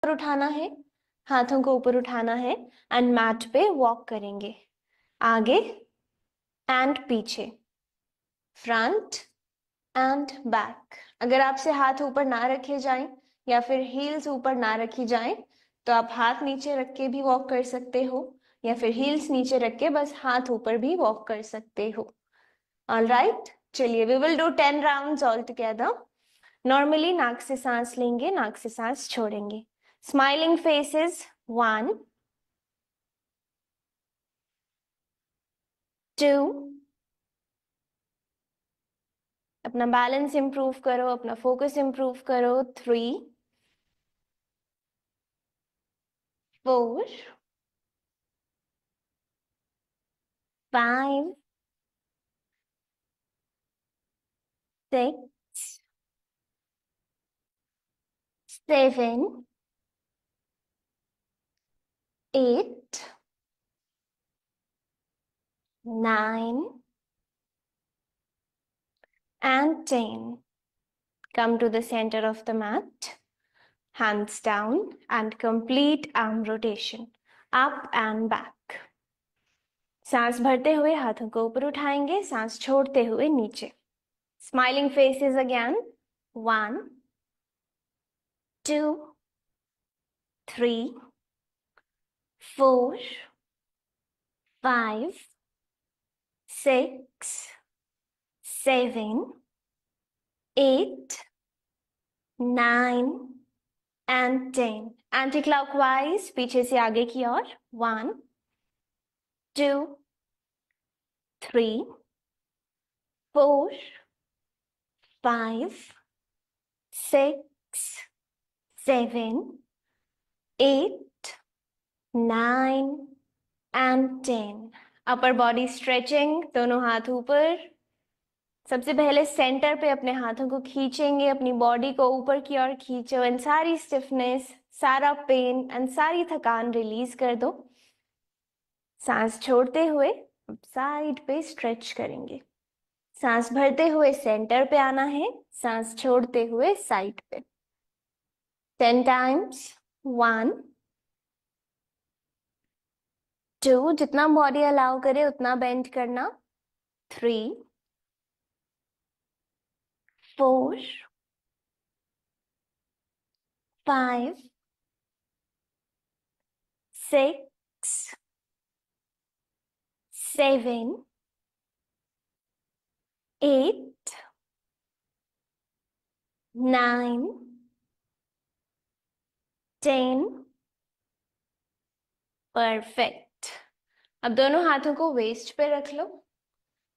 ऊपर उठाना है, हाथों को ऊपर उठाना है एंड मैट पे वॉक करेंगे, आगे एंड पीछे, फ्रंट एंड बैक। अगर आपसे हाथ ऊपर ना रखे जाएं या फिर हील्स ऊपर ना रखी जाएं तो आप हाथ नीचे रख के भी वॉक कर सकते हो या फिर हील्स नीचे रख के बस हाथ ऊपर भी वॉक कर सकते हो। ऑल राइट, चलिए we will do 10 rounds all together. Normally नाक से सांस लेंगे, नाक से सांस छोड़ेंगे। स्माइलिंग फेसेस, 1 2, अपना बैलेंस इंप्रूव करो, अपना फोकस इंप्रूव करो, 3 4 5 6 7 8 9 and 10. Come to the center of the mat, hands down and complete arm rotation up and back. सांस भरते हुए हाथों को ऊपर उठाएंगे, सांस छोड़ते हुए नीचे। Smiling faces again, 1 2 3 4 5 6 7 8 9 and 10. Anti-clockwise, पीछे से आगे की ओर, 1 2 3 4 5 6 7 8 9 and 10. अपर बॉडी स्ट्रेचिंग, दोनों हाथ ऊपर। सबसे पहले सेंटर पे अपने हाथों को खींचेंगे, अपनी बॉडी को ऊपर की ओर खींचो एंड सारी स्टिफनेस, सारा पेन एंड सारी थकान रिलीज कर दो। सांस छोड़ते हुए साइड पे स्ट्रेच करेंगे। सांस भरते हुए सेंटर पे आना है, सांस छोड़ते हुए साइड पे। 10 टाइम्स, 1 2, जितना बॉडी अलाउ करे उतना बेंड करना, 3 4 5 6 7 8 9 10। परफेक्ट। अब दोनों हाथों को वेस्ट पे रख लो।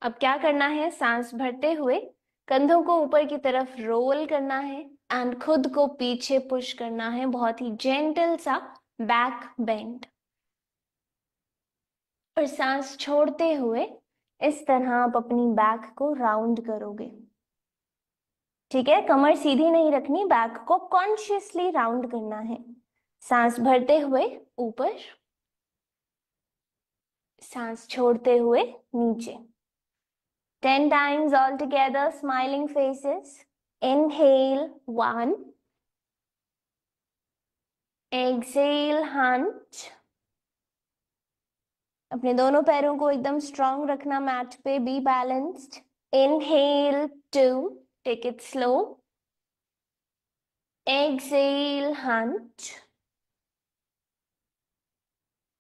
अब क्या करना है, सांस भरते हुए कंधों को ऊपर की तरफ रोल करना है एंड खुद को पीछे पुश करना है, बहुत ही जेंटल सा बैक बेंड। और सांस छोड़ते हुए इस तरह आप अपनी बैक को राउंड करोगे। ठीक है, कमर सीधी नहीं रखनी, बैक को कॉन्शियसली राउंड करना है। सांस भरते हुए ऊपर, सांस छोड़ते हुए नीचे। 10 times all together, smiling faces. Inhale, 1. Exhale, hunch. अपने दोनों पैरों को एकदम स्ट्रांग रखना मैट पे, be balanced. Inhale, 2. Take it slow. Exhale, hunch.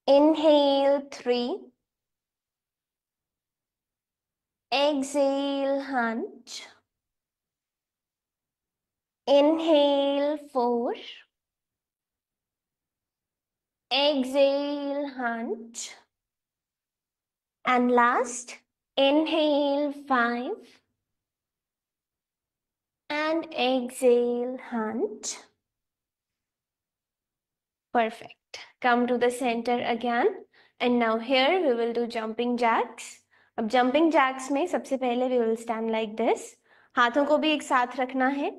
Inhale, 3. Exhale, hunch. Inhale, 4. Exhale, hunch. And last, inhale, 5. And exhale, hunch. Perfect. Come to the center again. And now here we will do jumping jacks. अब jumping jacks में सबसे पहले we will stand like this. हाथों को भी एक साथ रखना है।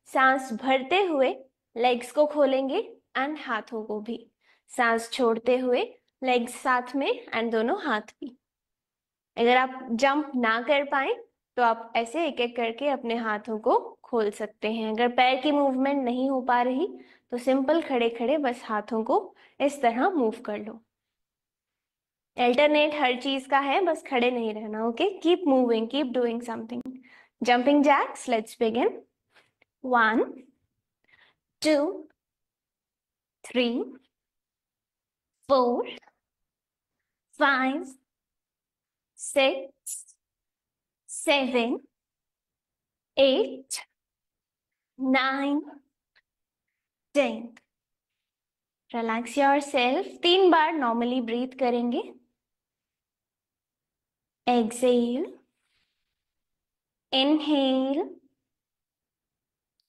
सांस भरते हुए legs को खोलेंगे and हाथों को भी। सांस छोड़ते हुए legs साथ में and दोनों हाथ भी। अगर आप jump ना कर पाए तो आप ऐसे एक एक करके अपने हाथों को खोल सकते हैं। अगर पैर की मूवमेंट नहीं हो पा रही तो सिंपल खड़े खड़े बस हाथों को इस तरह मूव कर लो। अल्टरनेट हर चीज का है, बस खड़े नहीं रहना। Okay, keep moving, keep doing something. Jumping jacks, let's begin. 1 2 3 4 5 6 7 8 9 10। Relax yourself. 3 बार नॉर्मली ब्रीथ करेंगे। Exhale, inhale,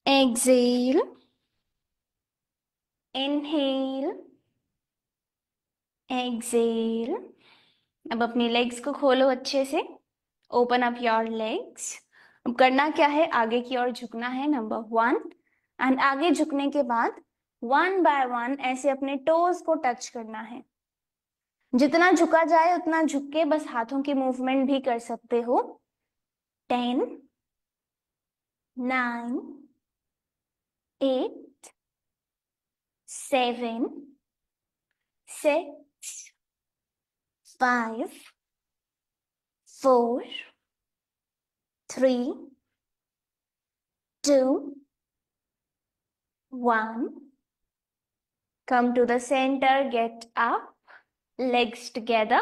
exhale, inhale, exhale. अब अपनी लेग्स को खोलो अच्छे से। Open up your legs. अब करना क्या है, आगे की ओर झुकना है, नंबर 1। एंड आगे झुकने के बाद 1 बाय 1 ऐसे अपने टोज को टच करना है। जितना झुका जाए उतना झुक के बस हाथों की मूवमेंट भी कर सकते हो। 10 9 8 7 6 5 4 3 2 1। Come to the center, get up, legs together.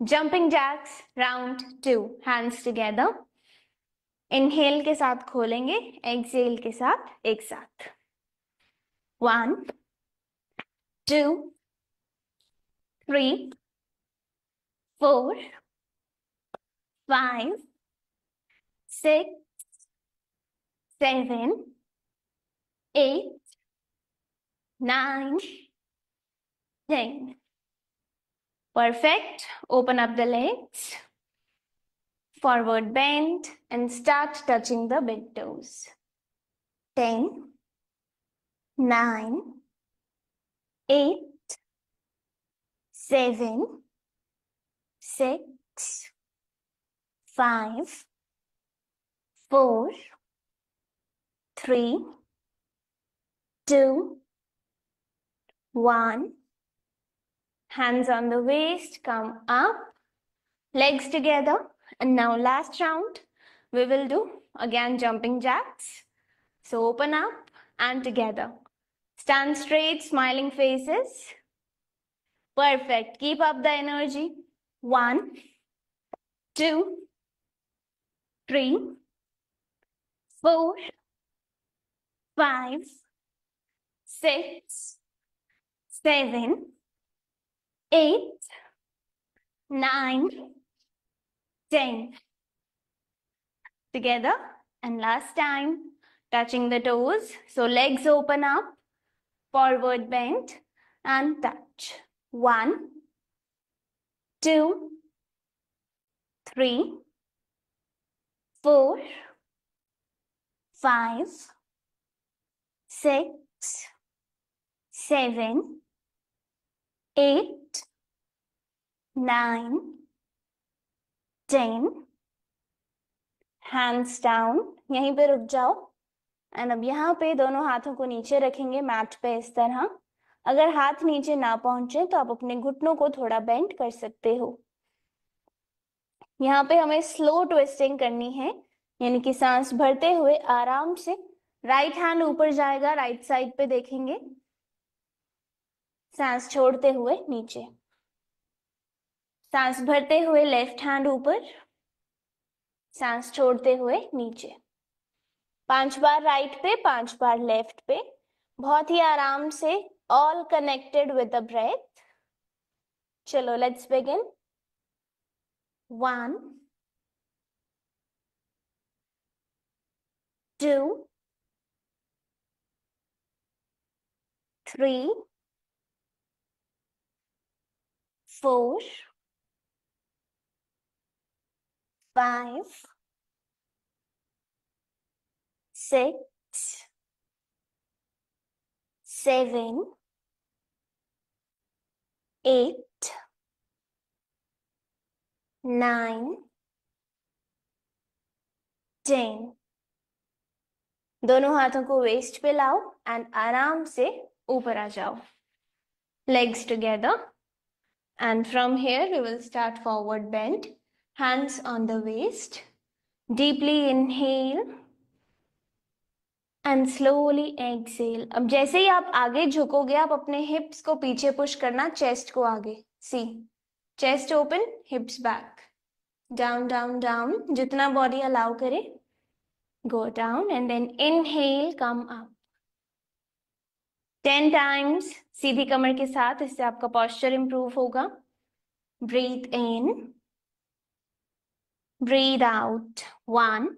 Jumping jacks, round 2, hands together. Inhale के साथ खोलेंगे, exhale के साथ एक साथ। 1 2 3 4 5 6 7 8 9 10। Perfect. Open up the legs. Forward bend and start touching the big toes. 10 9 8 7 6 5 4 3 2 1। Hands on the waist, come up, legs together. And now last round, we will do again jumping jacks. So open up and together. Stand straight, smiling faces. Perfect. Keep up the energy. 1 2 3 4 5 6 7 8 9 10. Together. And last time, touching the toes. So legs open up, forward bend and touch. 1 2 3 4 5 6 7 8 9 10। Hands down, यहीं पे रुक जाओ। And अब यहाँ पे दोनों हाथों को नीचे रखेंगे मैट पे इस तरह। अगर हाथ नीचे ना पहुंचे तो आप अपने घुटनों को थोड़ा बेंड कर सकते हो। यहाँ पे हमें स्लो ट्विस्टिंग करनी है, यानी कि सांस भरते हुए आराम से राइट हैंड ऊपर जाएगा, राइट साइड पे देखेंगे। सांस छोड़ते हुए नीचे। सांस भरते हुए लेफ्ट हैंड ऊपर, सांस छोड़ते हुए नीचे। 5 बार राइट पे, 5 बार लेफ्ट पे, बहुत ही आराम से, all connected with the breath. चलो लेट्स बिगिन। 1 2 3 4 5 6 7 8 9 10। दोनों हाथों को वेस्ट पे लाओ एंड आराम से ऊपर आ जाओ. Legs together, and from here we will start forward bend. Hands on the waist. Deeply inhale and slowly exhale. अब जैसे ही आप आगे झुकोगे आप अपने हिप्स को पीछे पुश करना, चेस्ट को आगे. See, chest open, hips back, down down down, जितना बॉडी अलाउ करे. Go down and then inhale, come up. 10 times सीधी कमर के साथ, इससे आपका posture improve होगा. Breathe in, breathe out. 1,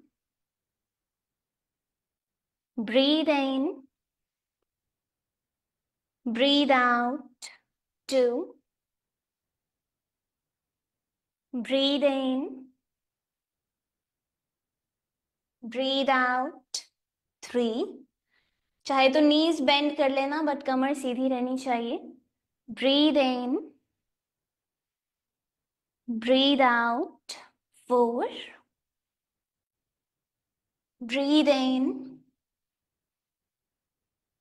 breathe in, breathe out. 2, breathe in, breathe out. 3, चाहे तो नीज bend कर लेना बट कमर सीधी रहनी चाहिए. Breathe in, breathe out. 4, breathe in,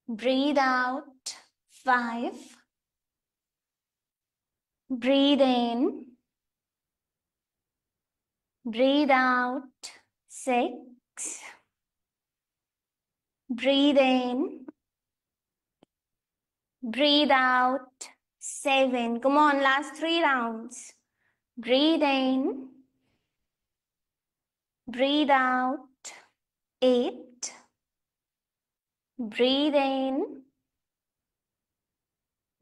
breathe out. 5, breathe in, breathe out. 6, breathe in, breathe out. 7, come on, last 3 rounds. Breathe in, breathe out. 8, breathe in,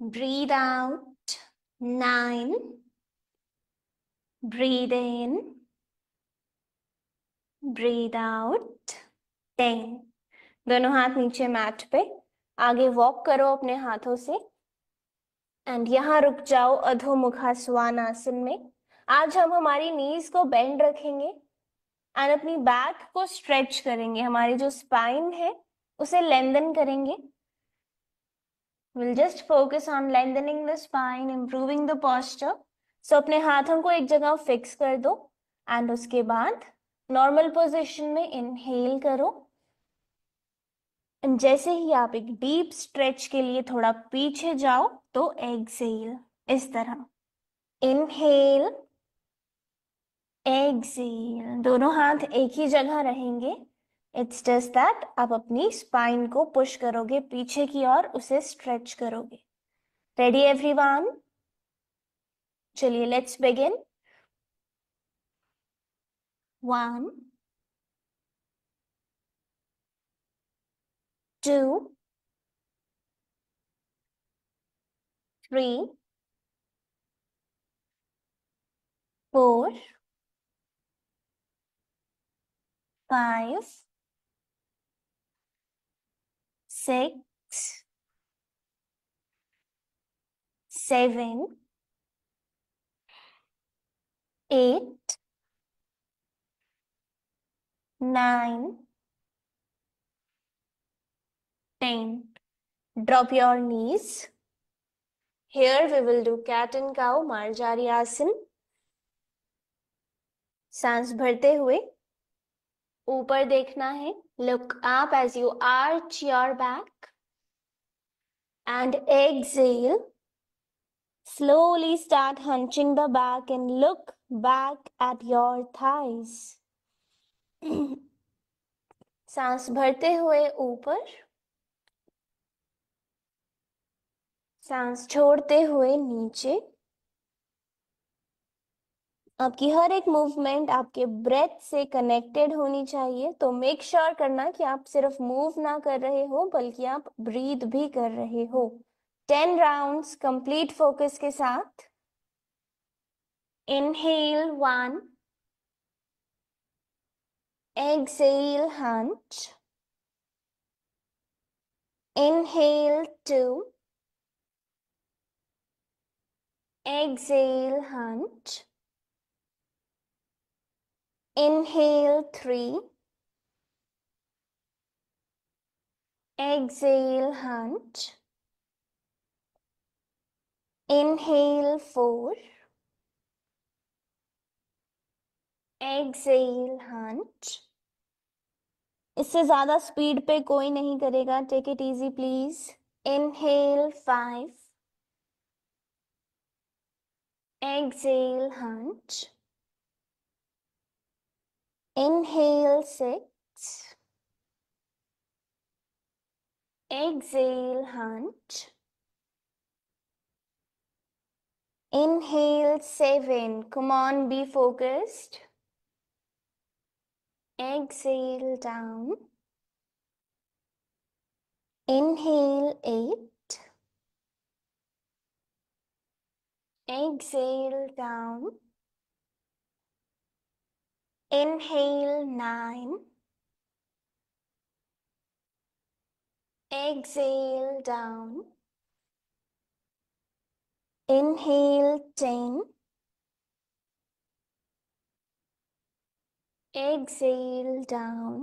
breathe out. 9, breathe in, breathe out. 10, दोनों हाथ नीचे mat पे, आगे walk करो अपने हाथों से and यहाँ रुक जाओ अधोमुखा स्वानासन में. आज हम हमारी नीज को बेंड रखेंगे एंड अपनी बैक को स्ट्रेच करेंगे. हमारी जो स्पाइन है उसे लेंथन करेंगे. We'll just focus on lengthening the spine, improving the posture. So अपने हाथों को एक जगह फिक्स कर दो एंड उसके बाद नॉर्मल पोजीशन में इनहेल करो. एंड जैसे ही आप एक डीप स्ट्रेच के लिए थोड़ा पीछे जाओ तो एक्सहेल इस तरह. इनहेल, एक्सहेल, दोनों हाथ एक ही जगह रहेंगे. इट्स जस्ट दैट आप अपनी स्पाइन को पुश करोगे पीछे की ओर, उसे स्ट्रेच करोगे. Ready everyone? चलिए let's begin. 1, 2, 3, 4, 5, 6, 7, 8, 9, 10. Drop your knees. Here we will do cat and cow, Marjari Asan. सांस भरते हुए ऊपर देखना है. Look up as you arch your back and exhale. Slowly start hunching the back and look back at your thighs. सांस भरते हुए ऊपर, सांस छोड़ते हुए नीचे. आपकी हर एक मूवमेंट आपके ब्रेथ से कनेक्टेड होनी चाहिए. तो मेक श्योर करना कि आप सिर्फ मूव ना कर रहे हो बल्कि आप ब्रीथ भी कर रहे हो. 10 राउंड्स कंप्लीट फोकस के साथ. Inhale 1, exhale hunch, inhale 2, exhale hunch, inhale 3, exhale hunch, inhale 4, exhale hunch, इससे ज्यादा स्पीड पे कोई नहीं करेगा. Take it easy please. Inhale 5, exhale hunch, inhale 6, exhale hunch, inhale 7. Come on, be focused. Exhale down. Inhale 8. Exhale down. Inhale 9. Exhale down. Inhale 10. Exhale down.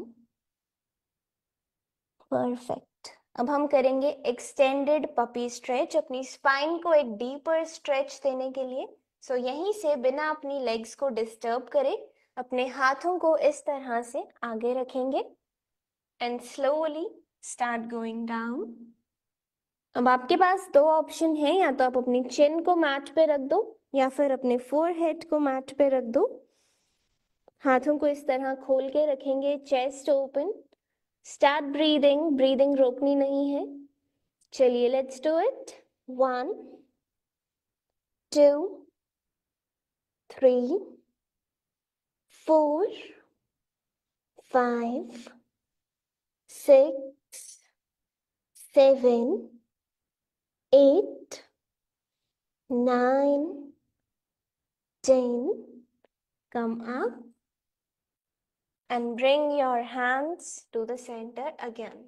Perfect. अब हम करेंगे extended puppy stretch, अपनी spine को एक deeper stretch देने के लिए. सो यहीं से बिना अपनी लेग्स को डिस्टर्ब करे अपने हाथों को इस तरह से आगे रखेंगे and slowly start going down. अब आपके पास दो ऑप्शन है, या तो आप अपनी चिन को मैट पे रख दो या फिर अपने फोरहेड को मैट पे रख दो. हाथों को इस तरह खोल के रखेंगे, chest open. Start breathing. Breathing रोकनी नहीं है. चलिए let's do it. 1 2 3 4 5 6 7 8 9 10. Come up and bring your hands to the center again.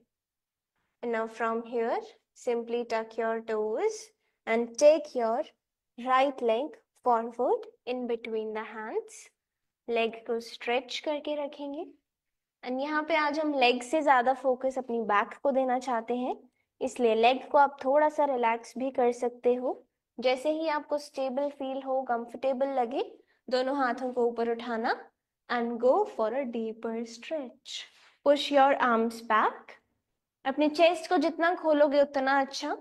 And now from here, simply tuck your toes and take your right leg forward in between the hands. Leg को stretch करके रखेंगे. And यहाँ पे आज हम leg से ज़्यादा focus अपनी back को देना चाहते हैं, इसलिए leg को आप थोड़ा सा relax भी कर सकते हो. जैसे ही आपको stable feel हो, comfortable लगे, दोनों हाथों को ऊपर उठाना and go for a deeper stretch. Push your arms back. अपने चेस्ट को जितना खोलोगे उतना अच्छा,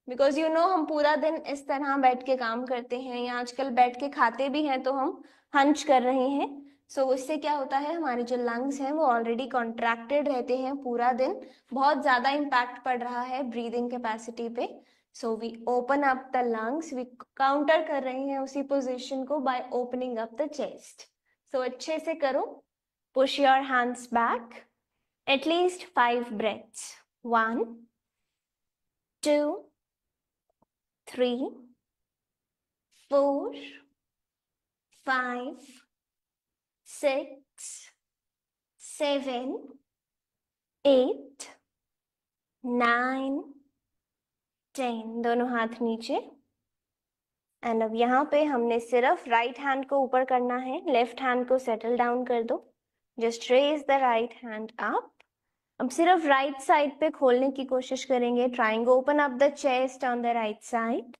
बिकॉज यू नो हम पूरा दिन इस तरह बैठ के काम करते हैं या आजकल बैठ के खाते भी हैं तो हम हंच कर रहे हैं. सो उससे क्या होता है, हमारे जो लंग्स हैं वो ऑलरेडी कॉन्ट्रैक्टेड रहते हैं पूरा दिन. बहुत ज्यादा इम्पैक्ट पड़ रहा है ब्रीदिंग कैपेसिटी पे. So we open up the lungs. We counter कर रहे हैं उसी पोजिशन को by opening up the chest. So अच्छे से करो. Push your hands back. At least 5 breaths. 1 2 3 4 5 6 7 8 9 10. दोनों हाथ नीचे. एंड अब यहाँ पे हमने सिर्फ राइट हैंड को ऊपर करना है, लेफ्ट हैंड को सेटल डाउन कर दो. Just raise the right hand up. अब सिर्फ राइट साइड पे खोलने की कोशिश करेंगे. Trying open up the chest on the right side.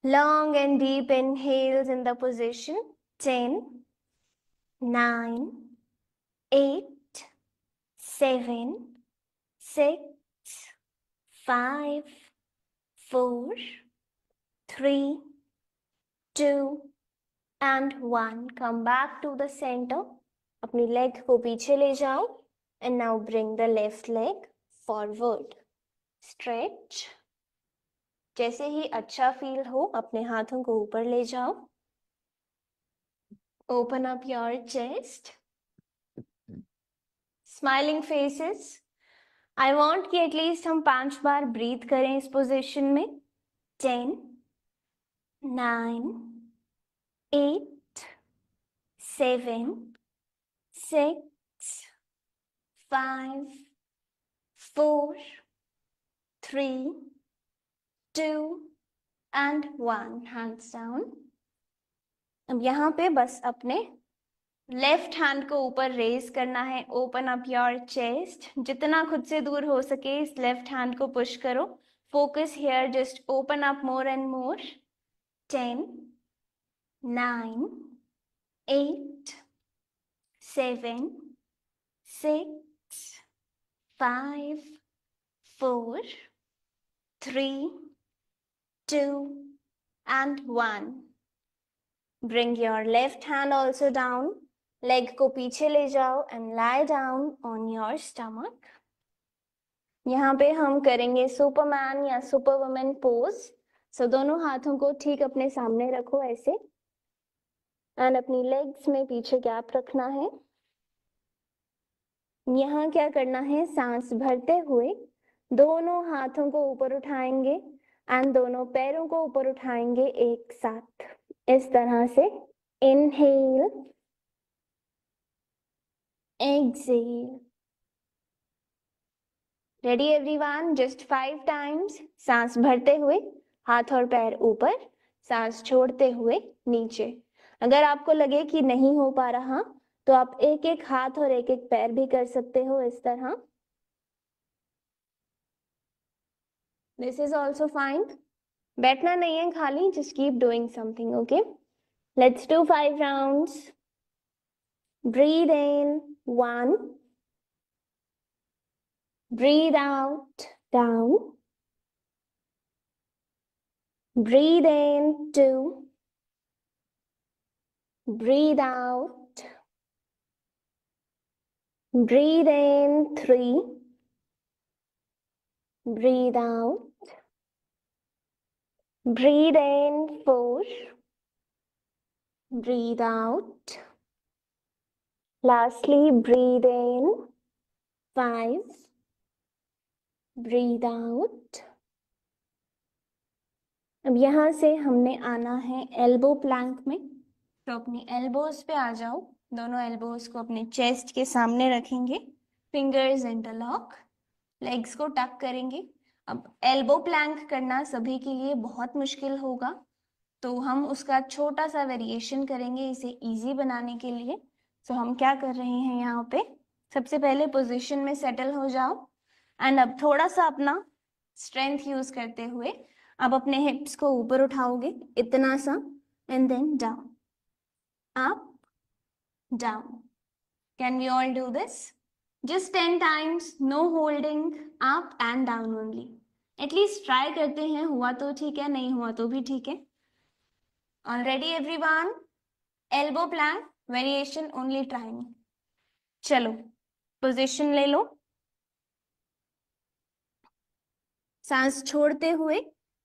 Long and deep inhales in the position. 10 9 8 7 6 5 4 3 2 and 1. Come back to the center. अपनी लेग को पीछे ले जाओ. And now bring the left leg forward. Stretch. जैसे ही अच्छा feel हो अपने हाथों को ऊपर ले जाओ. Open up your chest. Smiling faces. I want कि एटलीस्ट हम 5 बार ब्रीथ करें इस पोजीशन में. 10 9 8 7 6 5 4 3 2 and 1. Hands down. अब यहाँ पे बस अपने लेफ्ट हैंड को ऊपर रेज करना है. Open up your chest. जितना खुद से दूर हो सके इस लेफ्ट हैंड को पुश करो. Focus here. Just open up more and more. 10 9 8 7 6, 5, 4, 3, 2, and 1. Bring your left hand also down. Leg को पीछे ले जाओ and lie down on your stomach. यहाँ पे हम करेंगे सुपरमैन या सुपरवुमन पोज. सो दोनों हाथों को ठीक अपने सामने रखो ऐसे, एंड अपनी लेग्स में पीछे गैप रखना है. यहाँ क्या करना है, सांस भरते हुए दोनों हाथों को ऊपर उठाएंगे एंड दोनों पैरों को ऊपर उठाएंगे एक साथ, इस तरह से. Inhale, exhale. Ready everyone? Just 5 times. सांस भरते हुए हाथ और पैर ऊपर, सांस छोड़ते हुए नीचे. अगर आपको लगे कि नहीं हो पा रहा तो आप एक एक हाथ और एक एक पैर भी कर सकते हो इस तरह. This is also fine. बैठना नहीं है खाली, just keep doing something. Okay, let's do 5 rounds. Breathe in 1, breathe out, down. Breathe in 2, breathe out. Breathe in 3, breathe out. Breathe in 4, breathe out. Lastly, breathe in 5, breathe out. अब यहाँ से हमने आना है एल्बो प्लैंक में. तो अपनी elbows पे आ जाओ. दोनों एल्बोज को अपने चेस्ट के सामने रखेंगे. Fingers interlock. लेग्स को टक करेंगे. अब एल्बो प्लैंक करना सभी के लिए बहुत मुश्किल होगा, तो हम उसका छोटा सा वेरिएशन करेंगे इसे इजी बनाने के लिए. तो हम क्या कर रहे हैं, यहाँ पे सबसे पहले पोजीशन में सेटल हो जाओ एंड अब थोड़ा सा अपना स्ट्रेंथ यूज करते हुए अब अपने हिप्स को ऊपर उठाओगे इतना सा, and then down, up, down. Can we all do this? Just 10 times, no holding, up and down only. At least try करते हैं. हुआ तो ठीक है, नहीं हुआ तो भी ठीक है. Already everyone? Elbow plank variation only trying. चलो पोजीशन ले लो. सांस छोड़ते हुए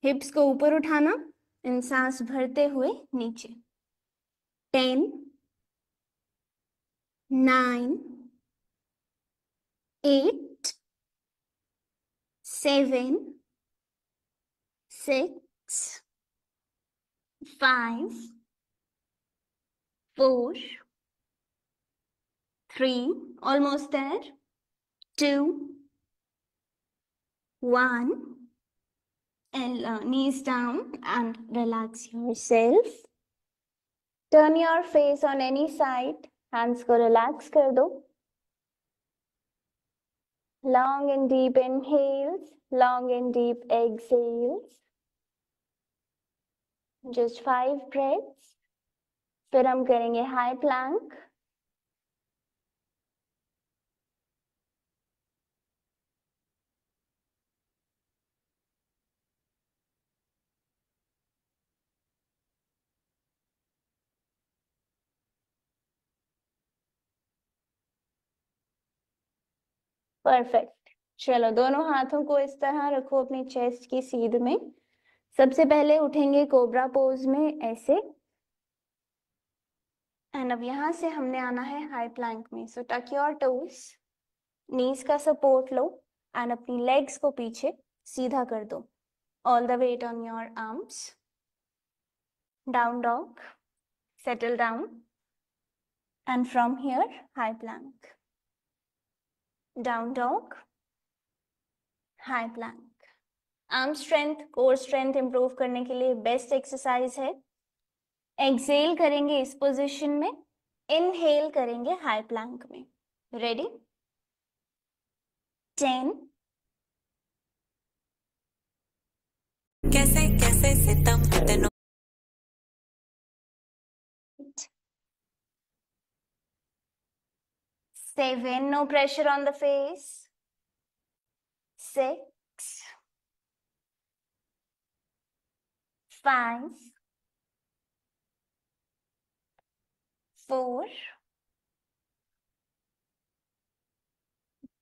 हिप्स को ऊपर उठाना एंड सांस भरते हुए नीचे. 10, 9, 8, 7, 6, 5, 4, 3, almost there, 2, 1, and knees down and relax yourself. Turn your face on any side. Hands को relax कर दो. Long and deep inhales, long and deep exhales. Just 5 breaths. फिर हम करेंगे high plank. परफेक्ट. चलो दोनों हाथों को इस तरह रखो अपनी चेस्ट की सीध में. सबसे पहले उठेंगे कोबरा पोज में ऐसे, एंड अब यहाँ से हमने आना है हाई प्लैंक में. सो टक योर टोज, नीज का सपोर्ट लो एंड अपनी लेग्स को पीछे सीधा कर दो. All the weight on your arms. Down dog, settle down and from here high plank. Down dog, high plank. Arm strength, core strength improve करने के लिए बेस्ट एक्सरसाइज है. एक्सेल करेंगे इस पोजीशन में, इनहेल करेंगे हाई प्लैंक में. Ready? 10, कैसे कैसे सितम तेनो 7, 7, no pressure on the face. 6, 5, 4,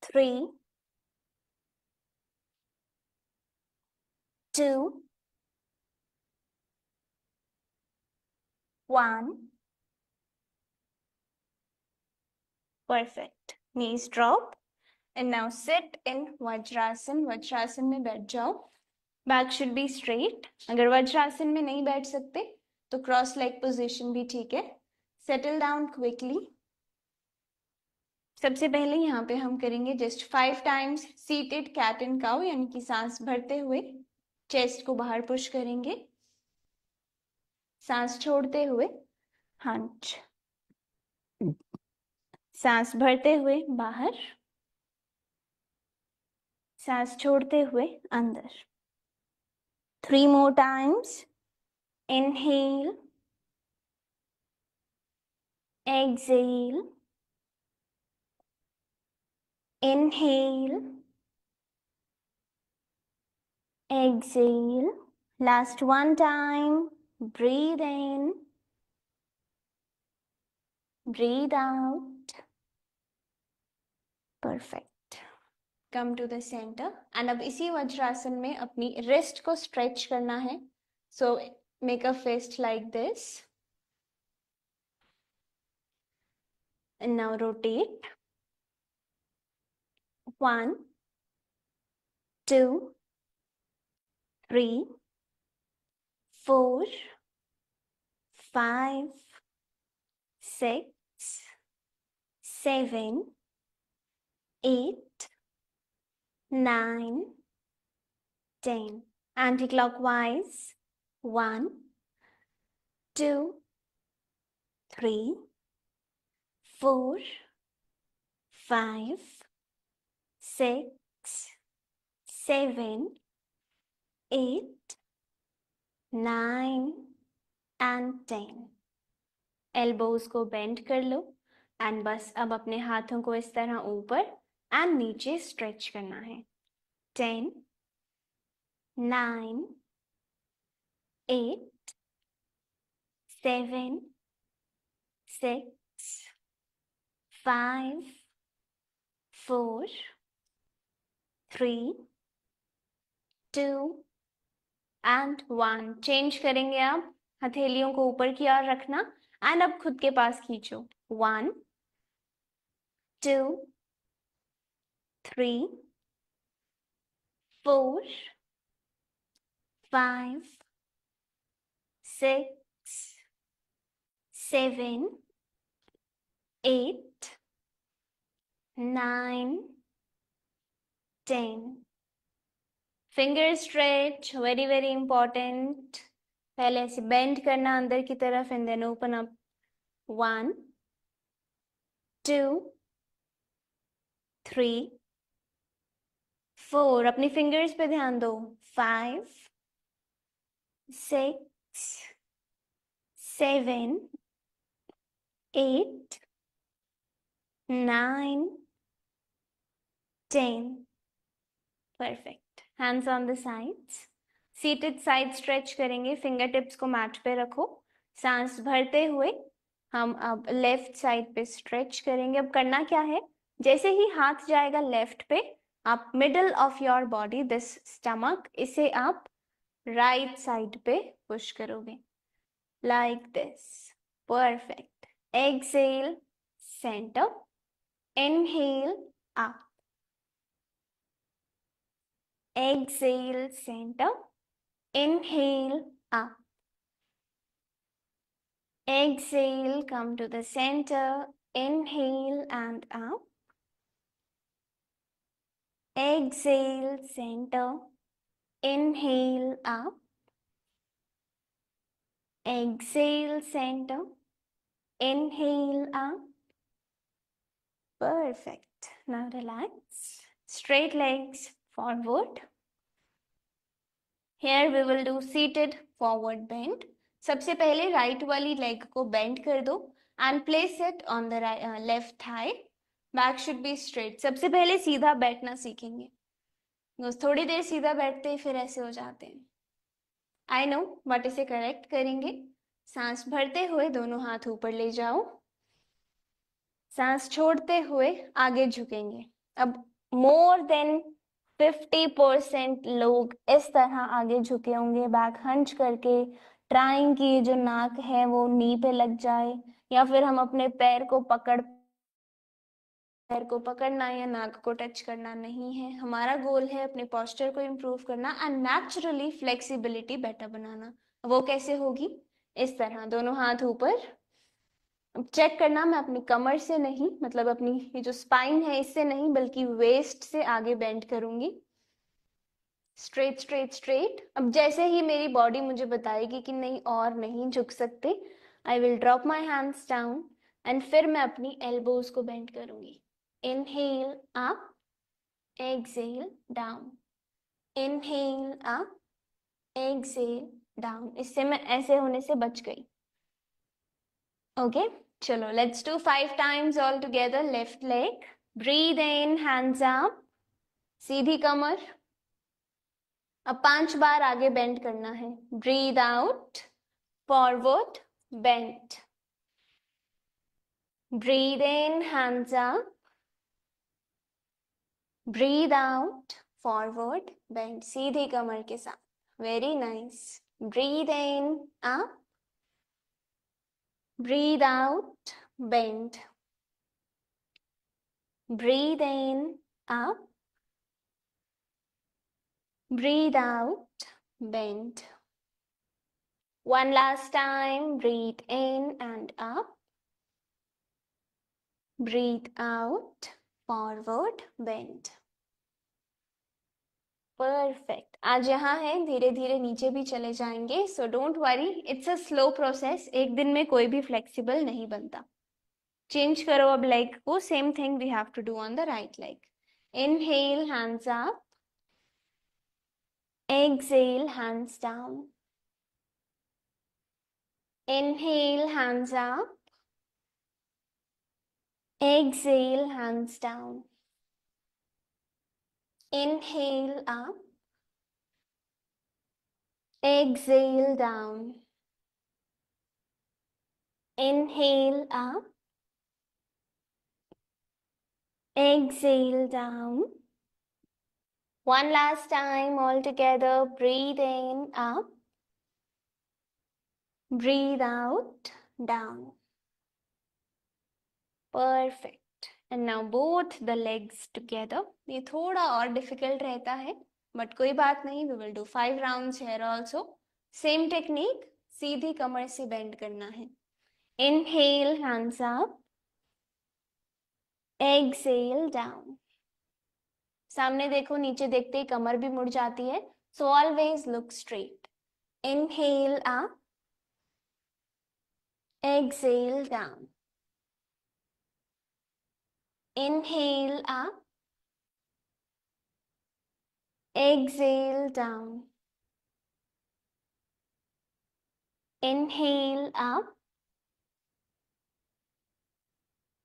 3, 2, 1. Perfect. Knees drop. And now sit in Vajrasan. Vajrasan में बैठ जाओ. Back should be straight. अगर वज्रासन में नहीं बैठ सकते तो क्रॉस लेग पोजीशन भी ठीक है. Settle down quickly. सबसे पहले यहाँ पे हम करेंगे just 5 times seated cat and cow, यानी कि सांस भरते हुए चेस्ट को बाहर पुश करेंगे, सांस छोड़ते हुए हंच, सांस भरते हुए बाहर, सांस छोड़ते हुए अंदर. 3 more times. Inhale, exhale, inhale, exhale. Last one time. Breathe in, breathe out. Perfect. Come to the center. And अब इसी वज्रासन में अपनी wrist को stretch करना है. So make a fist like this. And now rotate. 1, 2, 3, 4, 5, 6, 7, 8, 9, 10. Anti-clockwise. 1, 2, 3, 4, 5, 6, 7, 8, 9 and 10. Elbows को bend कर लो and बस अब अपने हाथों को इस तरह ऊपर and नीचे stretch करना है. 10, 9, 8, 7, 6, 5, 4, 3, 2 and 1. चेंज करेंगे आप. हथेलियों को ऊपर की ओर रखना एंड अब खुद के पास खींचो. 1, 2, 3, 4, 5, 6, 7, 8, 9, 10. Finger stretch, very very important. पहले ऐसे बेंड करना अंदर की तरफ एंड देन ओपन अप. 1, 2, 3, 4. अपनी फिंगर्स पे ध्यान दो. 5, 6, 7, 8, 9, 10. Perfect. Hands on the sides. Seated side stretch करेंगे. फिंगर टिप्स को मैट पे रखो. सांस भरते हुए हम अब लेफ्ट साइड पे स्ट्रेच करेंगे. अब करना क्या है, जैसे ही हाथ जाएगा लेफ्ट पे, आप middle of your body, this stomach, इसे आप राइट साइड पे पुश करोगे like this. Perfect. Exhale, centre. Inhale, up. Exhale, center. Inhale, up. Exhale, come to the center. Inhale and up. Exhale, center. Inhale, up. Exhale, center. Inhale, up. Perfect. Now relax. Straight legs forward. Here we will do seated forward bend. सबसे पहले right वाली leg को bend कर दो and place it on the left thigh. Back should be straight. सबसे पहले सीधा बैठना सीखेंगे, बस थोड़ी देर सीधा बैठते ही फिर ऐसे हो जाते हैं। आई नो, बट इसे करेक्ट करेंगे। सांस भरते हुए दोनों हाथ ऊपर ले जाओ, सांस छोड़ते हुए आगे झुकेंगे। अब मोर देन 50% लोग इस तरह आगे झुके होंगे, बैक हंच करके, ट्राइंग की जो नाक है वो नी पे लग जाए, या फिर हम अपने पैर को पकड़ना या नाक को टच करना नहीं है। हमारा गोल है अपने पोस्चर को इम्प्रूव करना एंड नेचुरली फ्लेक्सिबिलिटी बेटर बनाना। वो कैसे होगी? इस तरह दोनों हाथ ऊपर। चेक करना, मैं अपनी कमर से नहीं, मतलब अपनी ये जो स्पाइन है इससे नहीं, बल्कि वेस्ट से आगे बेंड करूंगी। Straight straight straight. अब जैसे ही मेरी बॉडी मुझे बताएगी कि नहीं और नहीं झुक सकते, I will drop my hands down and फिर मैं अपनी एल्बोज को बेंड करूंगी। Inhale up, exhale down, inhale up, exhale down. इससे मैं ऐसे होने से बच गई। ओके, चलो let's do 5 times all together. Left leg, breathe in, hands up, सीधी कमर। अब 5 बार आगे बेंड करना है। Breathe out, forward, bend. Breathe in, hands up, breathe out, forward, bend, सीधी कमर के साथ। Very nice. Breathe in up, breathe out, bend, breathe in, up, breathe out, bend. One last time, breathe in and up, breathe out, forward, bend. Perfect. आज यहाँ है, धीरे धीरे नीचे भी चले जाएंगे, so don't worry, it's a slow process. एक दिन में कोई भी फ्लेक्सिबल नहीं बनता। चेंज करो अब लेग को, same thing we have to do on the right leg. Inhale, hands up, exhale, hands down. Inhale, hands up. Exhale, hands down. Inhale up. Exhale down. Inhale up. Exhale down. One last time all together. Breathe in up. Breathe out down. Perfect. And now both the legs together. ये थोड़ा और difficult रहता है, but कोई बात नहीं, we will do 5 rounds here also. Same technique, सीधी कमर से bend करना है. Inhale, hands up. Exhale down. सामने देखो, नीचे देखते ही कमर भी मुड़ जाती है, so always look straight. Inhale up. Exhale down. Inhale up. Exhale down. Inhale up.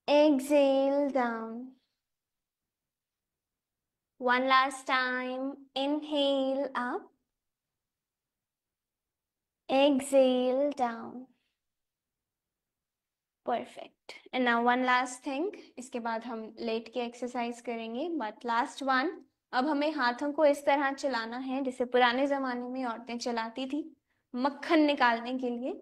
Exhale down. One last time. Inhale up. Exhale down. Perfect. And now one last thing. इसके बाद हम लेट के एक्सरसाइज करेंगे, but last one. अब हमें हाथों को इस तरह चलाना है जैसे पुराने जमाने में औरतें चलाती थी, मक्खन निकालने के लिए।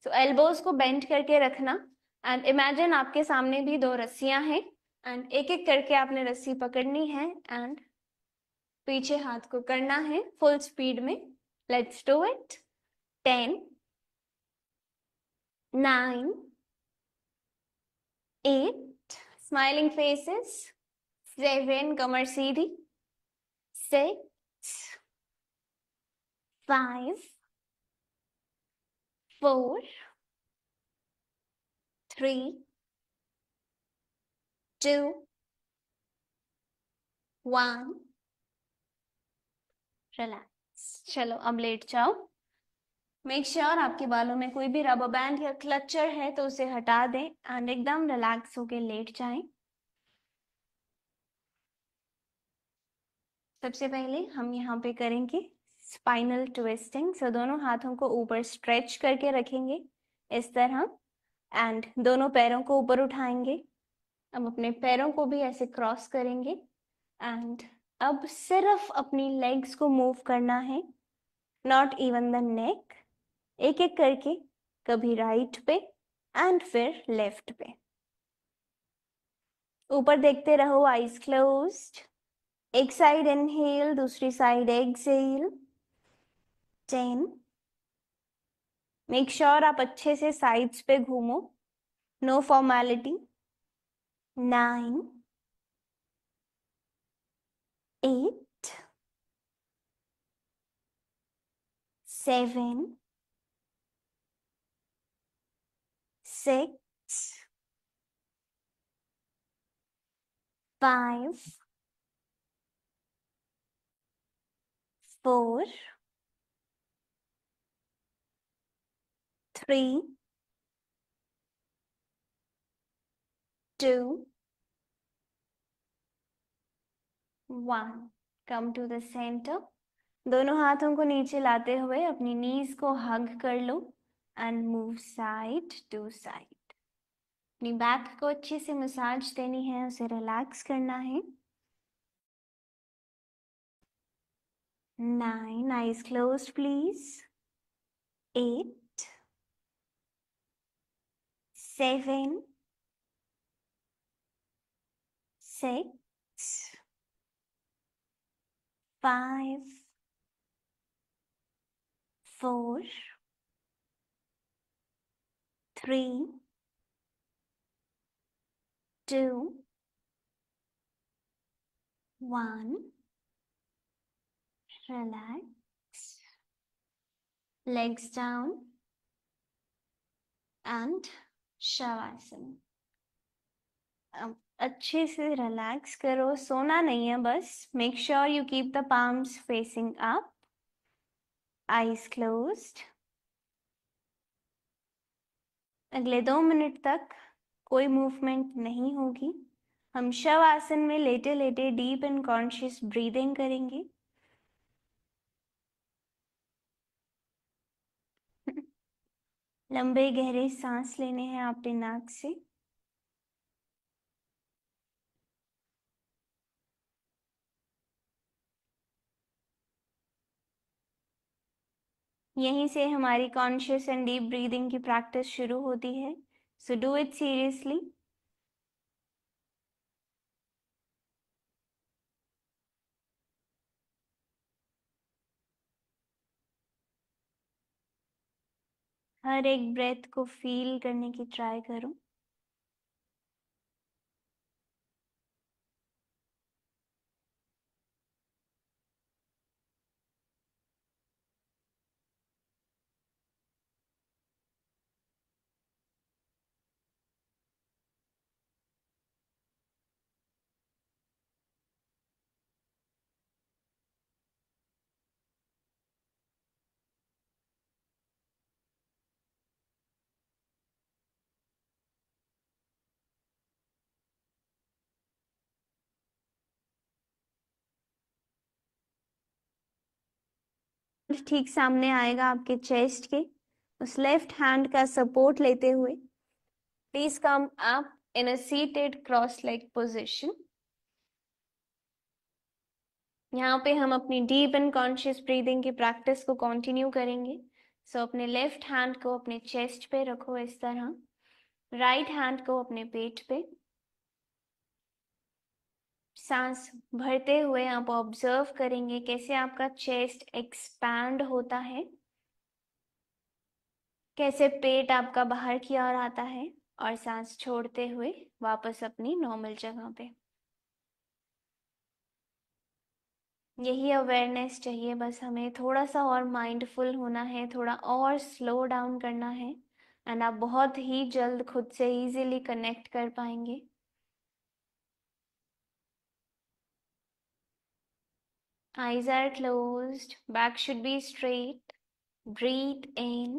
So elbows को बेंड करके रखना and imagine आपके सामने भी 2 रस्सियां हैं and एक एक करके आपने रस्सी पकड़नी है and पीछे हाथ को करना है फुल स्पीड में। Let's do it. 10, 9, 8, smiling faces, 7, Qamar Sidhi, 6, 5, 4, 3, 2, 1, relax. चलो अब लेट जाओ। मेक श्योर आपके बालों में कोई भी रबर बैंड या क्लचर है तो उसे हटा दें एंड एकदम रिलैक्स होके लेट जाएं। सबसे पहले हम यहाँ पे करेंगे स्पाइनल ट्विस्टिंग। सो दोनों हाथों को ऊपर स्ट्रेच करके रखेंगे इस तरह, एंड दोनों पैरों को ऊपर उठाएंगे। अब अपने पैरों को भी ऐसे क्रॉस करेंगे, एंड अब सिर्फ अपनी लेग्स को मूव करना है, नॉट इवन द नेक। एक एक करके, कभी राइट पे एंड फिर लेफ्ट पे। ऊपर देखते रहो, आईज क्लोज्ड। एक साइड इनहेल, दूसरी साइड एक्सहेल। 10। मेक श्योर आप अच्छे से साइड्स पे घूमो, no formality. 9, 8, 7, 6, 5, 4, 3, 2, 1। Come to the centre. दोनों हाथों को नीचे लाते हुए अपनी नीज को हग कर लो and move side to side. अपनी बैक को अच्छे से मसाज देनी है, उसे रिलैक्स करना है। 9, eyes closed please. 8, 7, 6, 5, 4, 3, 2, 1। Relax. Legs down and Shavasana. अब अच्छे से रिलैक्स करो, सोना नहीं है बस। Make sure you keep the palms facing up, eyes closed। अगले 2 मिनट तक कोई मूवमेंट नहीं होगी। हम शव आसन में लेटे लेटे डीप एंड कॉन्शियस ब्रीदिंग करेंगे। लंबे गहरे सांस लेने हैं आपने नाक से। यहीं से हमारी कॉन्शियस एंड डीप ब्रीदिंग की प्रैक्टिस शुरू होती है। So do it seriously. हर एक ब्रेथ को फील करने की ट्राई करो। ठीक सामने आएगा आपके चेस्ट के। उस लेफ्ट हैंड का सपोर्ट लेते हुए please come up in a seated cross leg position. यहाँ पे हम अपनी डीप एंड कॉन्शियस ब्रीदिंग की प्रैक्टिस को कंटिन्यू करेंगे। सो अपने लेफ्ट हैंड को अपने चेस्ट पे रखो इस तरह, राइट हैंड को अपने पेट पे। सांस भरते हुए आप ऑब्जर्व करेंगे कैसे आपका चेस्ट एक्सपैंड होता है, कैसे पेट आपका बाहर की ओर आता है, और सांस छोड़ते हुए वापस अपनी नॉर्मल जगह पे। यही अवेयरनेस चाहिए बस हमें। थोड़ा सा और माइंडफुल होना है, थोड़ा और स्लो डाउन करना है, एंड आप बहुत ही जल्द खुद से इजीली कनेक्ट कर पाएंगे। Eyes are closed, back should be straight. Breathe in,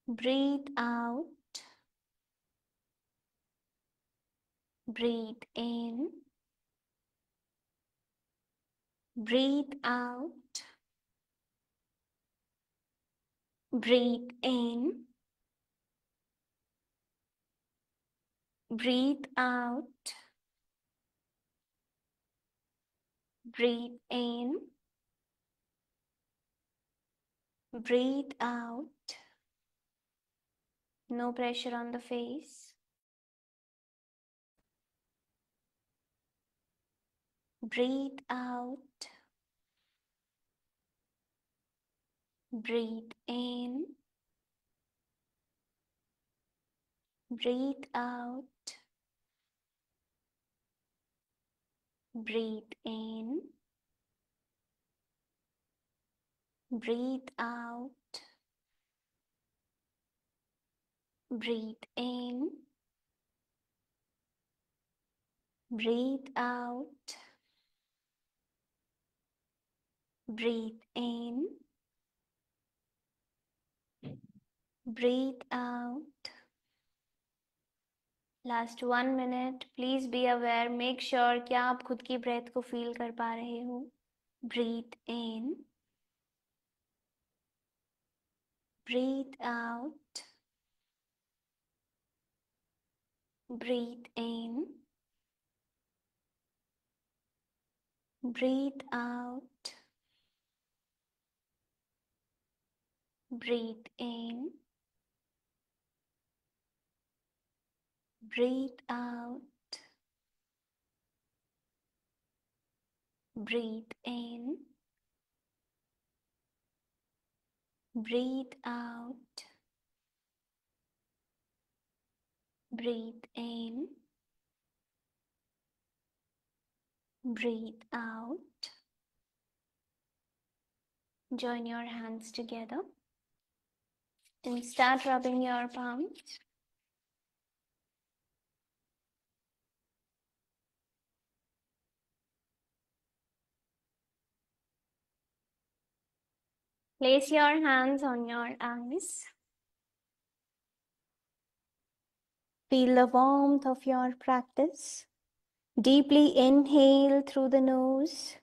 breathe out, breathe in, Breathe out. Breathe in. Breathe out. Breathe in. Breathe out. No pressure on the face. Breathe out. Breathe in. Breathe out. Breathe in. Breathe out. Breathe in. Breathe out. Breathe in. Breathe out. Last 1 minute. Please be aware. Make sure क्या आप खुद की breath को feel कर पा रहे हो. Breathe in. Breathe out. Breathe in. Breathe out. Breathe in. Breathe out. Breathe in. Breathe out. Breathe in. Breathe out. Join your hands together and start rubbing your palms. Place your hands on your eyes. Feel the warmth of your practice. Deeply inhale through the nose.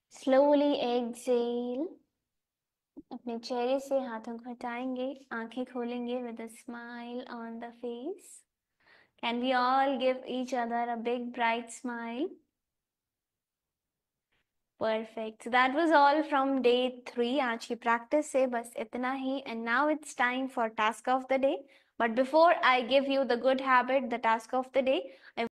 Slowly exhale. अपने चेहरे से हाथों को हटाएंगे, आंखें खोलेंगे with a smile on the face. Can we all give each other a big bright smile? Perfect. So that was all from day 3. आज की practice से बस इतना ही. And now it's time for task of the day. But before I give you the good habit, the task of the day, I